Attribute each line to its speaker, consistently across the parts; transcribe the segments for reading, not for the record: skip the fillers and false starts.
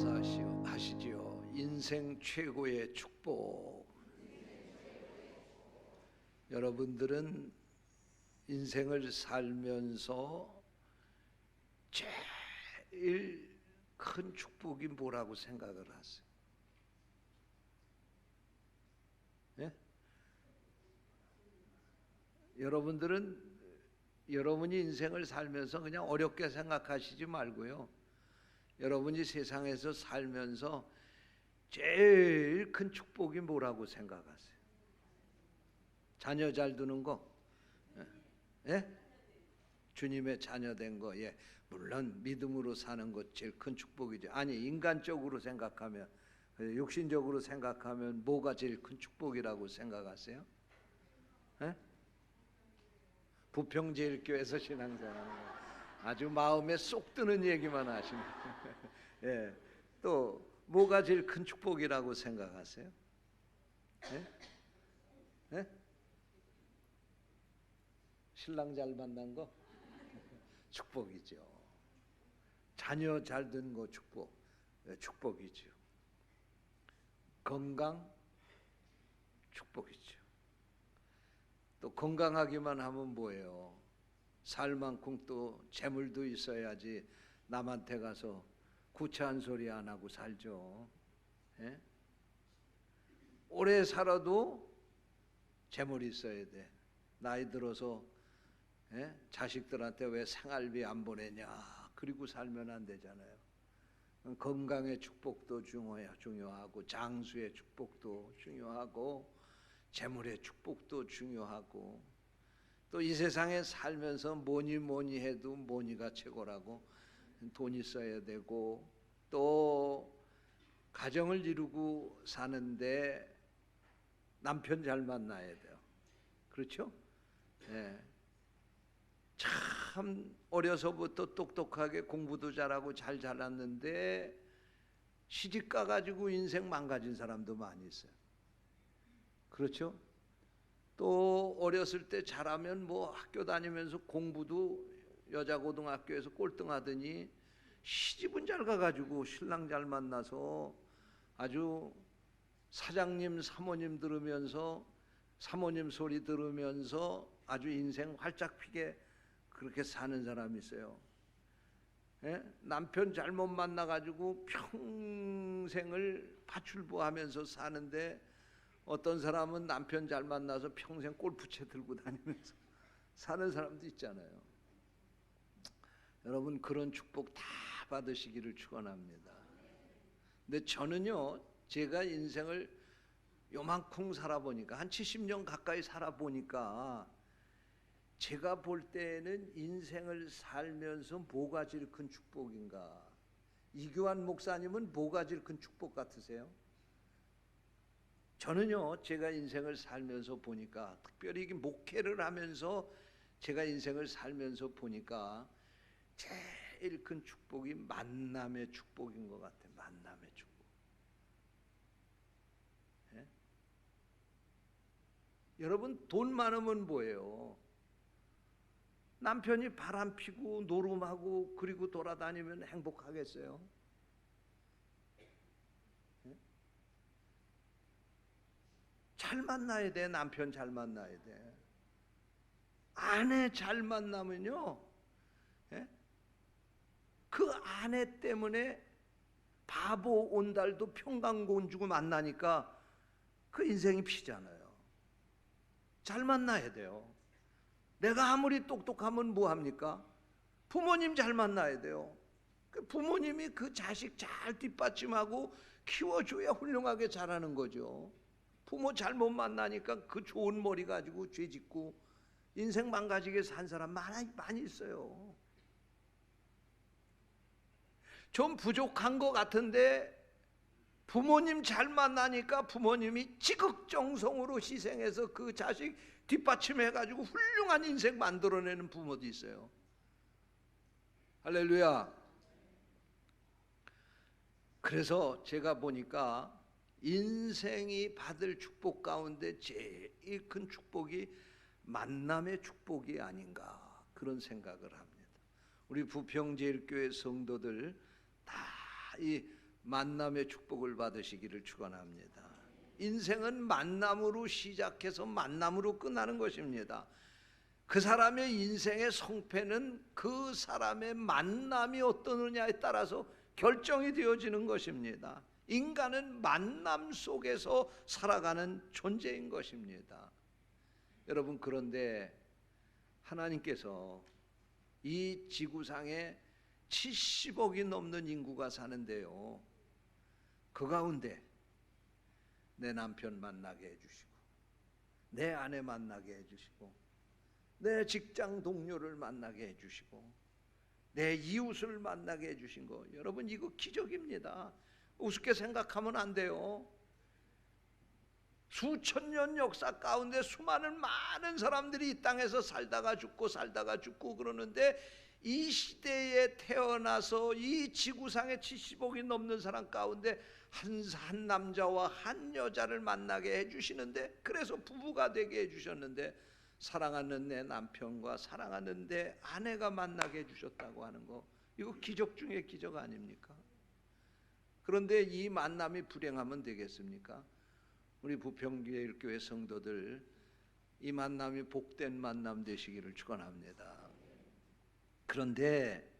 Speaker 1: 하시지요. 인생 최고의 축복. 여러분들은 인생을 살면서 제일 큰 축복이 뭐라고 생각을 하세요? 예? 여러분이 인생을 살면서 그냥 어렵게 생각하시지 말고요. 여러분이 세상에서 살면서 제일 큰 축복이 뭐라고 생각하세요? 자녀 잘 두는 거? 예? 주님의 자녀 된 거. 예. 물론 믿음으로 사는 것 제일 큰 축복이죠. 아니, 인간적으로 생각하면, 육신적으로 생각하면 뭐가 제일 큰 축복이라고 생각하세요? 예? 부평제일교회에서 신앙생활 아주 마음에 쏙 드는 얘기만 하시네. 예. 또 뭐가 제일 큰 축복이라고 생각하세요? 예? 예? 신랑 잘 만난 거 축복이죠. 자녀 잘 된 거 축복이죠. 건강 축복이죠. 또 건강하기만 하면 뭐예요? 살 만큼 또 재물도 있어야지 남한테 가서 구차한 소리 안 하고 살죠. 예? 오래 살아도 재물이 있어야 돼. 나이 들어서 자식들한테 왜 생활비 안 보내냐 그리고 살면 안 되잖아요. 건강의 축복도 중요하고 장수의 축복도 중요하고 재물의 축복도 중요하고 또 이 세상에 살면서 뭐니 해도 뭐니가 최고라고 돈 있어야 되고 또 가정을 이루고 사는데 남편 잘 만나야 돼요. 그렇죠? 네. 참 어려서부터 똑똑하게 공부도 잘하고 잘 자랐는데 시집 가가지고 인생 망가진 사람도 많이 있어요. 그렇죠? 또 어렸을 때 잘하면 뭐 학교 다니면서 공부도 여자 고등학교에서 꼴등하더니 시집은 잘 가가지고 신랑 잘 만나서 아주 사장님 사모님 들으면서 사모님 소리 들으면서 아주 인생 활짝 피게 그렇게 사는 사람이 있어요. 예? 남편 잘못 만나가지고 평생을 파출부하면서 사는데 어떤 사람은 남편 잘 만나서 평생 골프채 들고 다니면서 사는 사람도 있잖아요. 여러분 그런 축복 다 받으시기를 축원합니다. 근데 저는요, 제가 인생을 요만큼 살아보니까 한 70년 가까이 살아보니까 제가 볼 때는 인생을 살면서 뭐가 제일 큰 축복인가? 이교환 목사님은 뭐가 제일 큰 축복 같으세요? 저는요, 제가 인생을 살면서 보니까 특별히 목회를 하면서 제가 인생을 살면서 보니까 제일 큰 축복이 만남의 축복인 것 같아요. 만남의 축복. 예? 여러분 돈 많으면 뭐예요? 남편이 바람 피고 노름하고 그리고 돌아다니면 행복하겠어요? 잘 만나야 돼. 남편 잘 만나야 돼. 아내 잘 만나면요, 그 아내 때문에 바보 온달도 평강고운 주고 만나니까 그 인생이 피잖아요. 잘 만나야 돼요. 내가 아무리 똑똑하면 뭐합니까? 부모님 잘 만나야 돼요. 그 부모님이 그 자식 잘 뒷받침하고 키워줘야 훌륭하게 자라는 거죠. 부모 잘못 만나니까 그 좋은 머리 가지고 죄 짓고 인생 망가지게 산 사람 많이 있어요. 좀 부족한 것 같은데 부모님 잘 만나니까 부모님이 지극정성으로 희생해서 그 자식 뒷받침해가지고 훌륭한 인생 만들어내는 부모도 있어요. 할렐루야. 그래서 제가 보니까 인생이 받을 축복 가운데 제일 큰 축복이 만남의 축복이 아닌가 그런 생각을 합니다. 우리 부평제일교회 성도들 다 이 만남의 축복을 받으시기를 축원합니다. 인생은 만남으로 시작해서 만남으로 끝나는 것입니다. 그 사람의 인생의 성패는 그 사람의 만남이 어떠느냐에 따라서 결정이 되어지는 것입니다. 인간은 만남 속에서 살아가는 존재인 것입니다. 여러분, 그런데 하나님께서 이 지구상에 70억이 넘는 인구가 사는데요, 그 가운데 내 남편 만나게 해주시고, 내 아내 만나게 해주시고, 내 직장 동료를 만나게 해주시고, 내 이웃을 만나게 해주신 거, 여러분, 이거 기적입니다. 우습게 생각하면 안 돼요. 수천 년 역사 가운데 수많은 많은 사람들이 이 땅에서 살다가 죽고 그러는데, 이 시대에 태어나서 이 지구상에 70억이 넘는 사람 가운데 한 남자와 한 여자를 만나게 해주시는데, 그래서 부부가 되게 해주셨는데, 사랑하는 내 남편과 사랑하는 내 아내가 만나게 해주셨다고 하는 거, 이거 기적 중에 기적 아닙니까? 그런데 이 만남이 불행하면 되겠습니까? 우리 부평교회 성도들, 이 만남이 복된 만남 되시기를 축원합니다. 그런데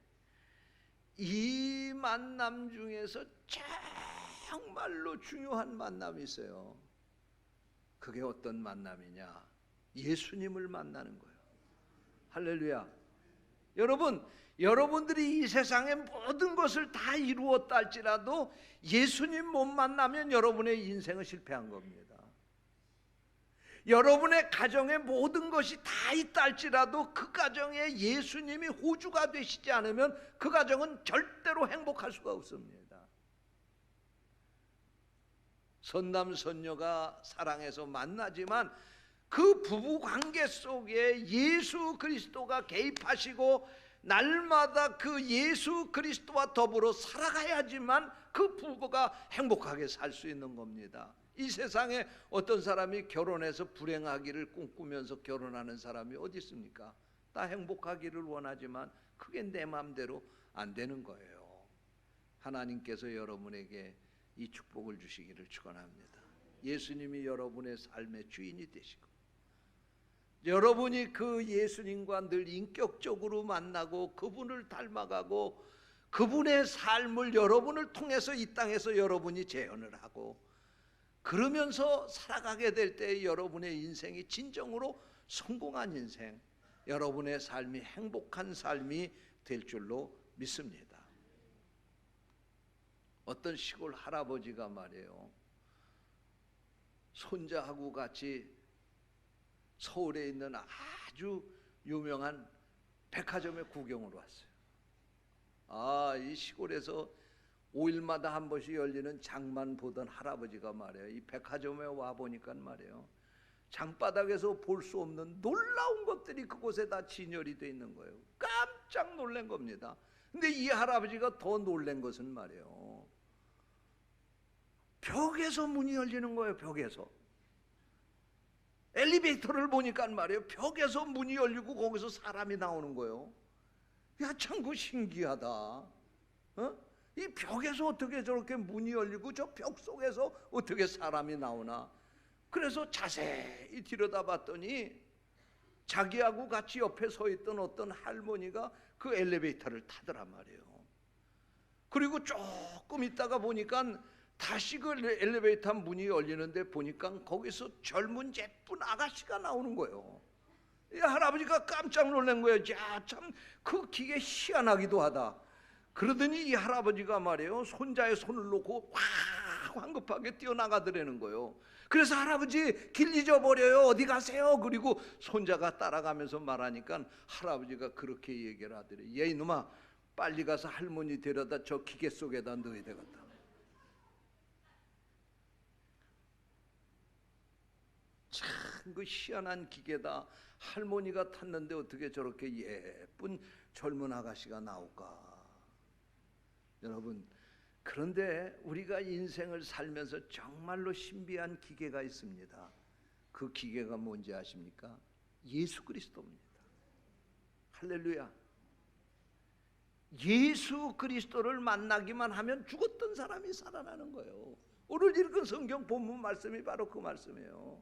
Speaker 1: 이 만남 중에서 정말로 중요한 만남이 있어요. 그게 어떤 만남이냐? 예수님을 만나는 거예요. 할렐루야. 여러분, 여러분들이 이 세상의 모든 것을 다 이루었다 할지라도 예수님 못 만나면 여러분의 인생은 실패한 겁니다. 여러분의 가정의 모든 것이 다 있다 할지라도 그 가정에 예수님이 호주가 되시지 않으면 그 가정은 절대로 행복할 수가 없습니다. 선남 선녀가 사랑해서 만나지만 그 부부 관계 속에 예수 그리스도가 개입하시고 날마다 그 예수 그리스도와 더불어 살아가야지만 그 부부가 행복하게 살 수 있는 겁니다. 이 세상에 어떤 사람이 결혼해서 불행하기를 꿈꾸면서 결혼하는 사람이 어디 있습니까? 다 행복하기를 원하지만 그게 내 마음대로 안 되는 거예요. 하나님께서 여러분에게 이 축복을 주시기를 축원합니다. 예수님이 여러분의 삶의 주인이 되시고, 여러분이 그 예수님과 늘 인격적으로 만나고 그분을 닮아가고 그분의 삶을 여러분을 통해서 이 땅에서 여러분이 재현을 하고 그러면서 살아가게 될 때 여러분의 인생이 진정으로 성공한 인생, 여러분의 삶이 행복한 삶이 될 줄로 믿습니다. 어떤 시골 할아버지가 말이에요, 손자하고 같이 서울에 있는 아주 유명한 백화점에 구경을 왔어요. 이 시골에서 5일마다 한 번씩 열리는 장만 보던 할아버지가 말이에요, 이 백화점에 와 보니까 말이에요, 장바닥에서 볼 수 없는 놀라운 것들이 그곳에 다 진열이 돼 있는 거예요. 깜짝 놀란 겁니다. 근데 이 할아버지가 더 놀란 것은 말이에요, 벽에서 문이 열리는 거예요. 벽에서 엘리베이터를 보니까 말이에요, 벽에서 문이 열리고 거기서 사람이 나오는 거예요. 야, 참 그 신기하다. 이 벽에서 어떻게 저렇게 문이 열리고 저 벽 속에서 어떻게 사람이 나오나. 그래서 자세히 들여다봤더니 자기하고 같이 옆에 서 있던 어떤 할머니가 그 엘리베이터를 타더란 말이에요. 그리고 조금 있다가 보니까 다시 그 엘리베이터 문이 열리는데 보니까 거기서 젊은 예쁜 아가씨가 나오는 거예요. 이 할아버지가 깜짝 놀란 거예요. 야, 참 그 기계 희한하기도 하다. 그러더니 이 할아버지가 말이에요, 손자의 손을 놓고 확 황급하게 뛰어나가더라는 거예요. 그래서 할아버지 길 잊어버려요, 어디 가세요? 그리고 손자가 따라가면서 말하니까 할아버지가 그렇게 얘기를 하더래. 얘 이놈아, 빨리 가서 할머니 데려다 저 기계 속에다 넣어야 되겠다. 참 그 희한한 기계다. 할머니가 탔는데 어떻게 저렇게 예쁜 젊은 아가씨가 나올까. 여러분, 그런데 우리가 인생을 살면서 정말로 신비한 기계가 있습니다. 그 기계가 뭔지 아십니까? 예수 그리스도입니다. 할렐루야. 예수 그리스도를 만나기만 하면 죽었던 사람이 살아나는 거예요. 오늘 읽은 성경 본문 말씀이 바로 그 말씀이에요.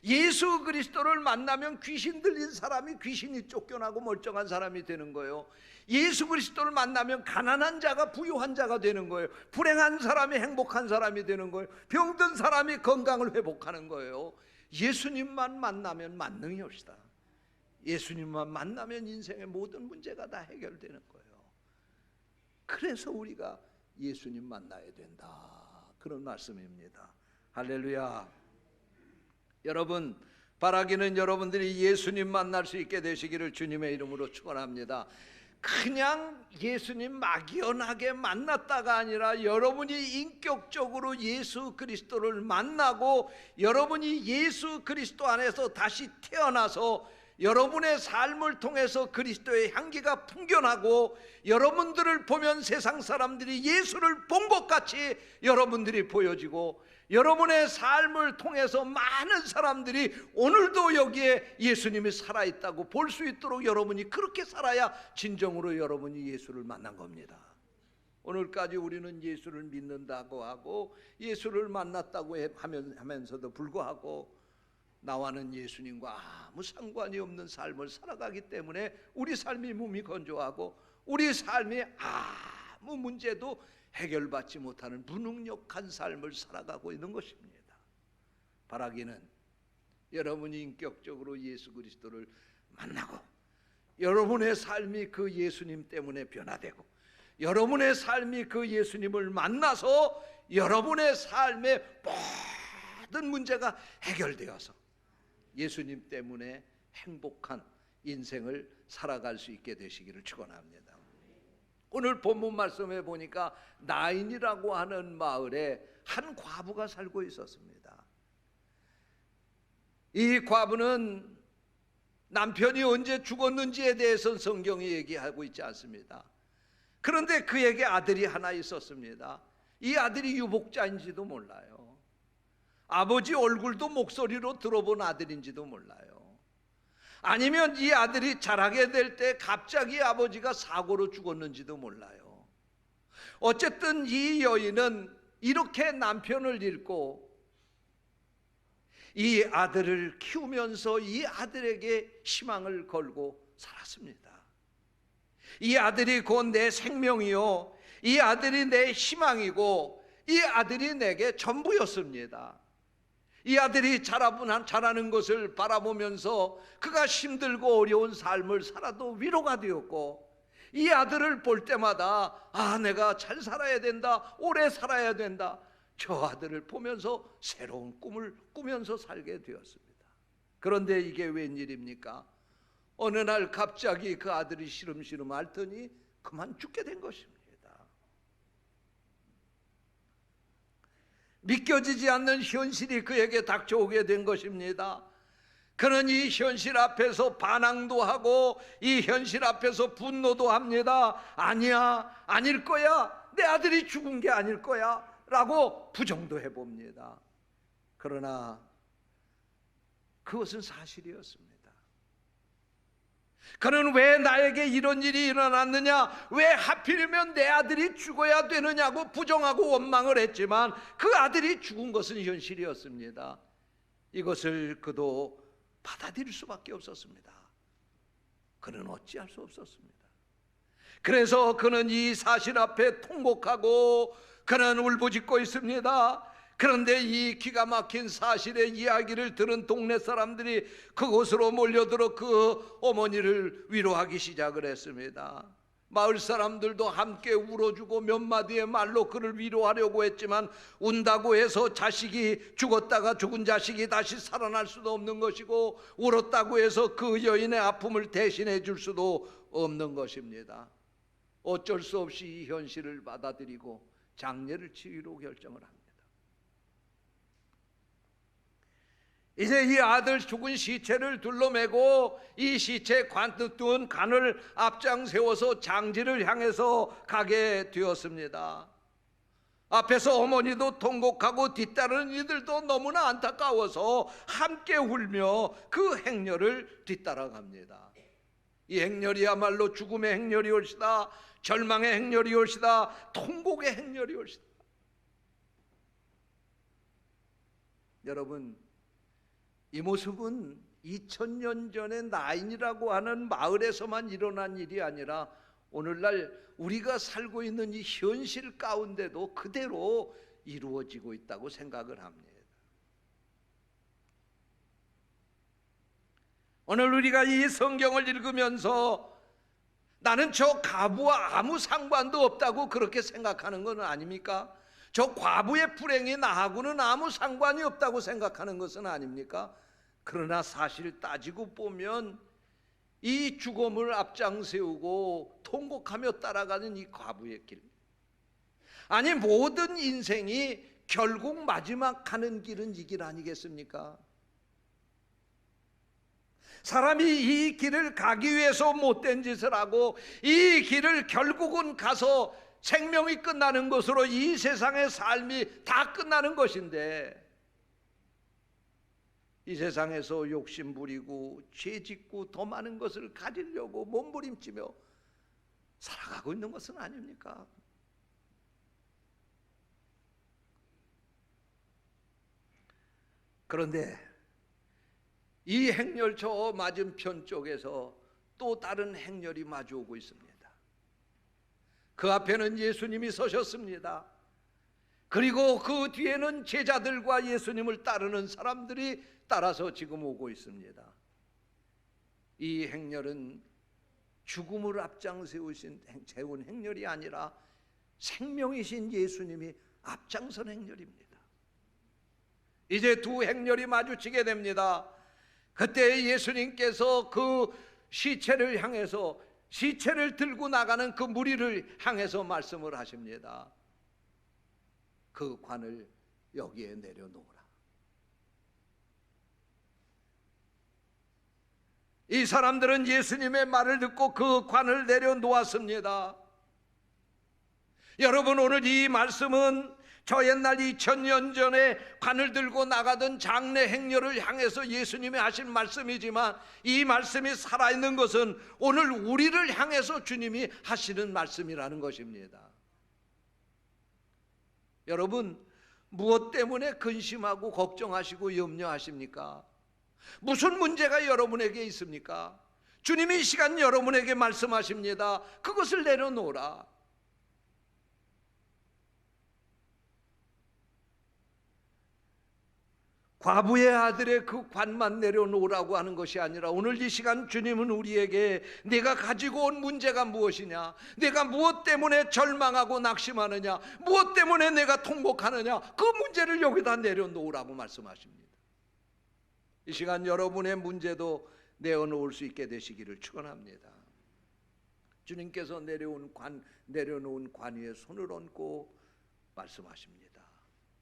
Speaker 1: 예수 그리스도를 만나면 귀신 들린 사람이 귀신이 쫓겨나고 멀쩡한 사람이 되는 거예요. 예수 그리스도를 만나면 가난한 자가 부유한 자가 되는 거예요. 불행한 사람이 행복한 사람이 되는 거예요. 병든 사람이 건강을 회복하는 거예요. 예수님만 만나면 만능이 옵시다. 예수님만 만나면 인생의 모든 문제가 다 해결되는 거예요. 그래서 우리가 예수님 만나야 된다, 그런 말씀입니다. 할렐루야. 여러분, 바라기는 여러분들이 예수님 만날 수 있게 되시기를 주님의 이름으로 축원합니다. 그냥 예수님 막연하게 만났다가 아니라 여러분이 인격적으로 예수 그리스도를 만나고 여러분이 예수 그리스도 안에서 다시 태어나서 여러분의 삶을 통해서 그리스도의 향기가 풍겨나고 여러분들을 보면 세상 사람들이 예수를 본 것 같이 여러분들이 보여지고 여러분의 삶을 통해서 많은 사람들이 오늘도 여기에 예수님이 살아있다고 볼 수 있도록 여러분이 그렇게 살아야 진정으로 여러분이 예수를 만난 겁니다. 오늘까지 우리는 예수를 믿는다고 하고 예수를 만났다고 하면서도 불구하고 나와는 예수님과 아무 상관이 없는 삶을 살아가기 때문에 우리 삶이 몸이 건조하고 우리 삶이 아무 문제도 해결받지 못하는 무능력한 삶을 살아가고 있는 것입니다. 바라기는 여러분이 인격적으로 예수 그리스도를 만나고 여러분의 삶이 그 예수님 때문에 변화되고 여러분의 삶이 그 예수님을 만나서 여러분의 삶의 모든 문제가 해결되어서 예수님 때문에 행복한 인생을 살아갈 수 있게 되시기를 축원합니다. 오늘 본문 말씀에 보니까 나인이라고 하는 마을에 한 과부가 살고 있었습니다. 이 과부는 남편이 언제 죽었는지에 대해서는 성경이 얘기하고 있지 않습니다. 그런데 그에게 아들이 하나 있었습니다. 이 아들이 유복자인지도 몰라요. 아버지 얼굴도 목소리로 들어본 아들인지도 몰라요. 아니면 이 아들이 자라게 될 때 갑자기 아버지가 사고로 죽었는지도 몰라요. 어쨌든 이 여인은 이렇게 남편을 잃고 이 아들을 키우면서 이 아들에게 희망을 걸고 살았습니다. 이 아들이 곧 내 생명이요, 이 아들이 내 희망이고 이 아들이 내게 전부였습니다. 이 아들이 자라는 것을 바라보면서 그가 힘들고 어려운 삶을 살아도 위로가 되었고 이 아들을 볼 때마다 내가 잘 살아야 된다, 오래 살아야 된다, 저 아들을 보면서 새로운 꿈을 꾸면서 살게 되었습니다. 그런데 이게 웬일입니까? 어느 날 갑자기 그 아들이 시름시름 앓더니 그만 죽게 된 것입니다. 믿겨지지 않는 현실이 그에게 닥쳐오게 된 것입니다. 그는 이 현실 앞에서 반항도 하고 이 현실 앞에서 분노도 합니다. 아니야, 아닐 거야, 내 아들이 죽은 게 아닐 거야 라고 부정도 해봅니다. 그러나 그것은 사실이었습니다. 그는 왜 나에게 이런 일이 일어났느냐, 왜 하필이면 내 아들이 죽어야 되느냐고 부정하고 원망을 했지만 그 아들이 죽은 것은 현실이었습니다. 이것을 그도 받아들일 수밖에 없었습니다. 그는 어찌할 수 없었습니다. 그래서 그는 이 사실 앞에 통곡하고 그는 울부짖고 있습니다. 그런데 이 기가 막힌 사실의 이야기를 들은 동네 사람들이 그곳으로 몰려들어 그 어머니를 위로하기 시작을 했습니다. 마을 사람들도 함께 울어주고 몇 마디의 말로 그를 위로하려고 했지만 운다고 해서 자식이 죽었다가 죽은 자식이 다시 살아날 수도 없는 것이고 울었다고 해서 그 여인의 아픔을 대신해 줄 수도 없는 것입니다. 어쩔 수 없이 이 현실을 받아들이고 장례를 치기로 결정을 합니다. 이제 이 아들 죽은 시체를 둘러매고 이 시체에 둔 간을 앞장 세워서 장지를 향해서 가게 되었습니다. 앞에서 어머니도 통곡하고 뒤따르는 이들도 너무나 안타까워서 함께 울며 그 행렬을 뒤따라갑니다. 이 행렬이야말로 죽음의 행렬이 올시다, 절망의 행렬이 올시다, 통곡의 행렬이 올시다. 여러분, 이 모습은 2000년 전에 나인이라고 하는 마을에서만 일어난 일이 아니라 오늘날 우리가 살고 있는 이 현실 가운데도 그대로 이루어지고 있다고 생각을 합니다. 오늘 우리가 이 성경을 읽으면서 나는 저 과부와 아무 상관도 없다고 그렇게 생각하는 건 아닙니까? 저 과부의 불행이 나하고는 아무 상관이 없다고 생각하는 것은 아닙니까? 그러나 사실 따지고 보면 이 죽음을 앞장세우고 통곡하며 따라가는 이 과부의 길, 아니 모든 인생이 결국 마지막 가는 길은 이 길 아니겠습니까? 사람이 이 길을 가기 위해서 못된 짓을 하고 이 길을 결국은 가서 생명이 끝나는 것으로 이 세상의 삶이 다 끝나는 것인데, 이 세상에서 욕심 부리고 죄 짓고 더 많은 것을 가지려고 몸부림치며 살아가고 있는 것은 아닙니까? 그런데 이 행렬 저 맞은편 쪽에서 또 다른 행렬이 마주오고 있습니다. 그 앞에는 예수님이 서셨습니다. 그리고 그 뒤에는 제자들과 예수님을 따르는 사람들이 따라서 지금 오고 있습니다. 이 행렬은 죽음을 앞장세우신 세운 행렬이 아니라 생명이신 예수님이 앞장선 행렬입니다. 이제 두 행렬이 마주치게 됩니다. 그때 예수님께서 그 시체를 향해서, 시체를 들고 나가는 그 무리를 향해서 말씀을 하십니다. 그 관을 여기에 내려놓으라. 이 사람들은 예수님의 말을 듣고 그 관을 내려놓았습니다. 여러분, 오늘 이 말씀은 저 옛날 2000년 전에 관을 들고 나가던 장례 행렬을 향해서 예수님이 하신 말씀이지만, 이 말씀이 살아있는 것은 오늘 우리를 향해서 주님이 하시는 말씀이라는 것입니다. 여러분, 무엇 때문에 근심하고 걱정하시고 염려하십니까? 무슨 문제가 여러분에게 있습니까? 주님이 이 시간 여러분에게 말씀하십니다. 그것을 내려놓으라. 과부의 아들의 그 관만 내려놓으라고 하는 것이 아니라, 오늘 이 시간 주님은 우리에게 내가 가지고 온 문제가 무엇이냐, 내가 무엇 때문에 절망하고 낙심하느냐, 무엇 때문에 내가 통곡하느냐, 그 문제를 여기다 내려놓으라고 말씀하십니다. 이 시간 여러분의 문제도 내어놓을 수 있게 되시기를 축원합니다. 주님께서 내려놓은 관 위에 손을 얹고 말씀하십니다.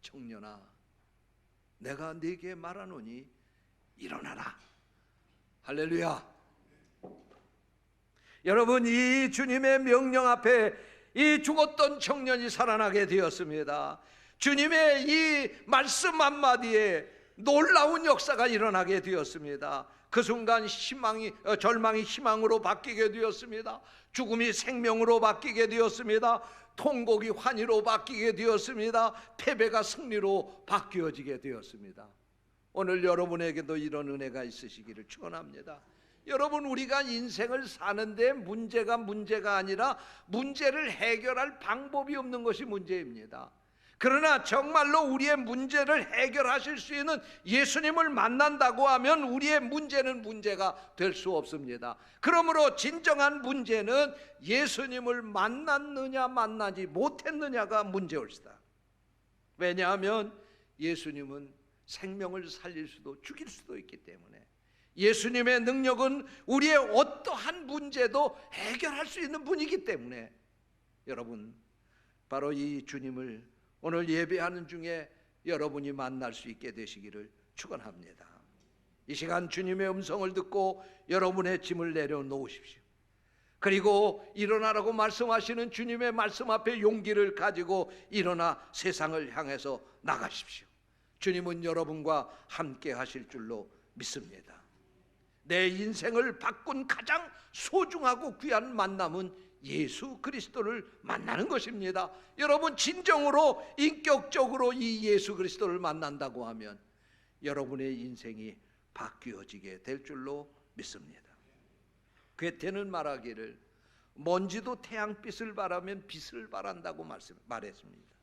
Speaker 1: 청년아, 내가 네게 말하노니 일어나라. 할렐루야. 여러분, 이 주님의 명령 앞에 이 죽었던 청년이 살아나게 되었습니다. 주님의 이 말씀 한마디에 놀라운 역사가 일어나게 되었습니다. 그 순간 절망이 희망으로 바뀌게 되었습니다. 죽음이 생명으로 바뀌게 되었습니다. 통곡이 환희로 바뀌게 되었습니다. 패배가 승리로 바뀌어지게 되었습니다. 오늘 여러분에게도 이런 은혜가 있으시기를 축원합니다. 여러분, 우리가 인생을 사는데 문제가 아니라 문제를 해결할 방법이 없는 것이 문제입니다. 그러나 정말로 우리의 문제를 해결하실 수 있는 예수님을 만난다고 하면 우리의 문제는 문제가 될 수 없습니다. 그러므로 진정한 문제는 예수님을 만났느냐 만나지 못했느냐가 문제일시다. 왜냐하면 예수님은 생명을 살릴 수도 죽일 수도 있기 때문에, 예수님의 능력은 우리의 어떠한 문제도 해결할 수 있는 분이기 때문에, 여러분, 바로 이 주님을 오늘 예배하는 중에 여러분이 만날 수 있게 되시기를 축원합니다. 이 시간 주님의 음성을 듣고 여러분의 짐을 내려놓으십시오. 그리고 일어나라고 말씀하시는 주님의 말씀 앞에 용기를 가지고 일어나 세상을 향해서 나가십시오. 주님은 여러분과 함께 하실 줄로 믿습니다. 내 인생을 바꾼 가장 소중하고 귀한 만남은 예수 그리스도를 만나는 것입니다. 여러분 진정으로 인격적으로 이 예수 그리스도를 만난다고 하면 여러분의 인생이 바뀌어지게 될 줄로 믿습니다. 괴테는 말하기를 먼지도 태양빛을 바라면 빛을 바란다고 말했습니다.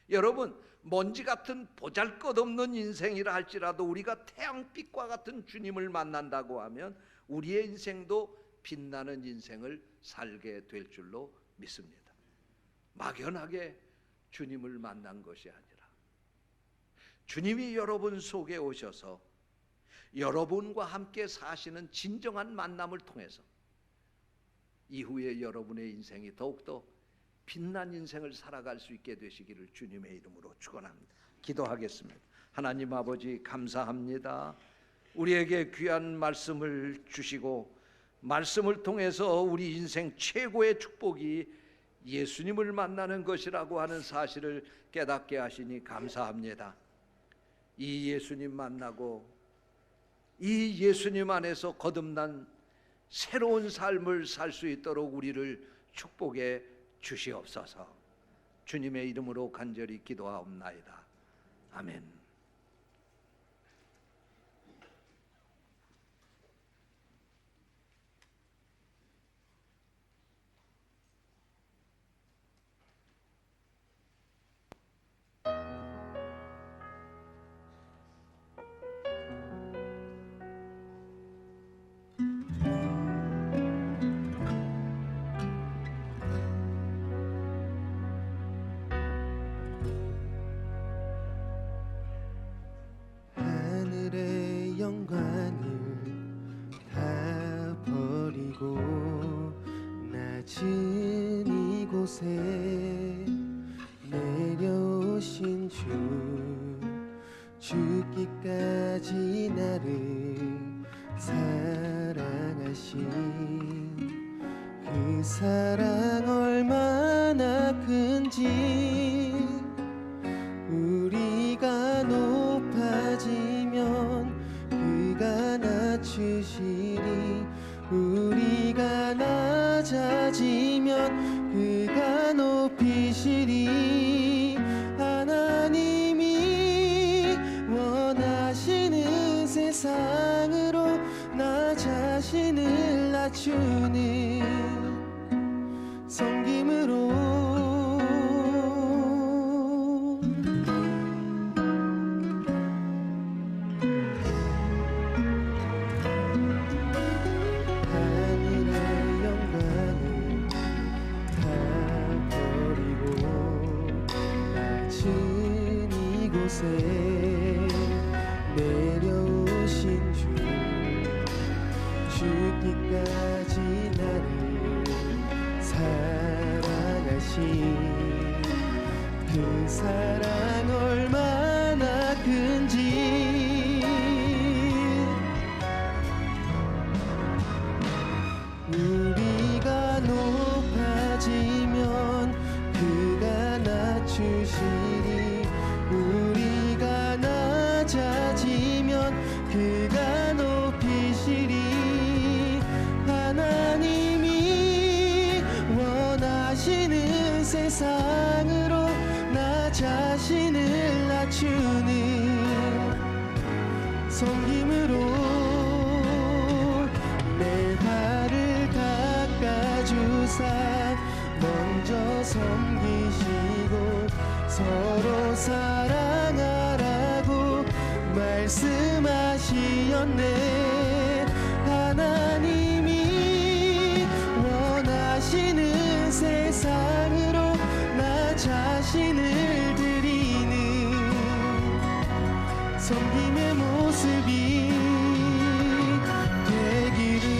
Speaker 1: 여러분 먼지 같은 보잘것없는 인생이라 할지라도 우리가 태양빛과 같은 주님을 만난다고 하면 우리의 인생도 빛나는 인생을 살게 될 줄로 믿습니다. 막연하게 주님을 만난 것이 아니라 주님이 여러분 속에 오셔서 여러분과 함께 사시는 진정한 만남을 통해서 이후에 여러분의 인생이 더욱더 빛난 인생을 살아갈 수 있게 되시기를 주님의 이름으로 축원합니다. 기도하겠습니다. 하나님 아버지 감사합니다. 우리에게 귀한 말씀을 주시고 말씀을 통해서 우리 인생 최고의 축복이 예수님을 만나는 것이라고 하는 사실을 깨닫게 하시니 감사합니다. 이 예수님 만나고 이 예수님 안에서 거듭난 새로운 삶을 살 수 있도록 우리를 축복해 주시옵소서. 주님의 이름으로 간절히 기도하옵나이다. 아멘.
Speaker 2: 영광을 다 버리고 낮은 이곳에 내려오신 주 죽기까지 나를 사랑하신 그 사랑 얼마나 큰지 우리가 높아지면 그가 낮추시리 우리가 낮아지면 그가 높이시리 하나님이 원하시는 세상으로 나 자신을 낮추는 섬김으로 내려오신 주 죽기까지 나를 사랑하신 그 사랑 얼마나 큰지 우리가 높아지면 그가 낮추시리 우리가 낮아지면 그가 높이시리 하나님이 원하시는 세상으로 나 자신을 낮추는 섬김으로 내 발을 닦아주사 먼저 섬기시고 서로 사랑하라고 말씀하시었네 하나님이 원하시는 세상으로 나 자신을 드리는 섬김의 모습이 되기를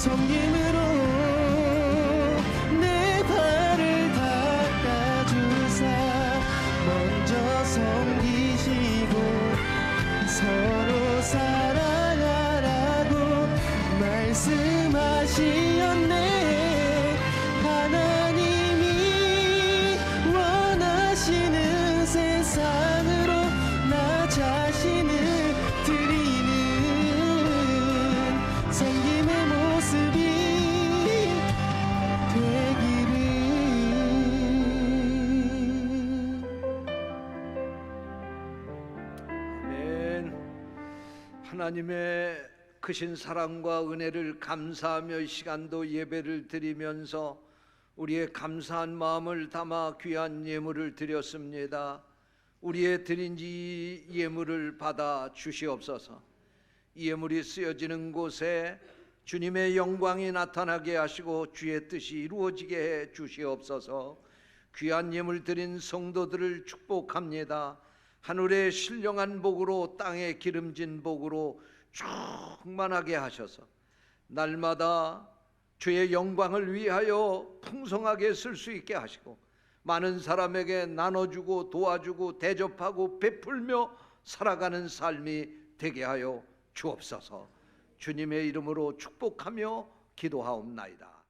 Speaker 2: 섬김으로 내 발을 닦아주사 먼저 섬기시고 서로 사랑하라고 말씀하시었네. 하나님이 원하시는 세상으로 나 자신을 드리는 섬김의 모습이 되기를.
Speaker 1: 아멘. 하나님의 크신 사랑과 은혜를 감사하며 이 시간도 예배를 드리면서 우리의 감사한 마음을 담아 귀한 예물을 드렸습니다. 우리의 드린 이 예물을 받아 주시옵소서. 이 예물이 쓰여지는 곳에 주님의 영광이 나타나게 하시고 주의 뜻이 이루어지게 해 주시옵소서. 귀한 예물 드린 성도들을 축복합니다. 하늘의 신령한 복으로 땅에 기름진 복으로 충만하게 하셔서 날마다 주의 영광을 위하여 풍성하게 쓸 수 있게 하시고 많은 사람에게 나눠주고 도와주고 대접하고 베풀며 살아가는 삶이 되게 하여 주옵소서. 주님의 이름으로 축복하며 기도하옵나이다.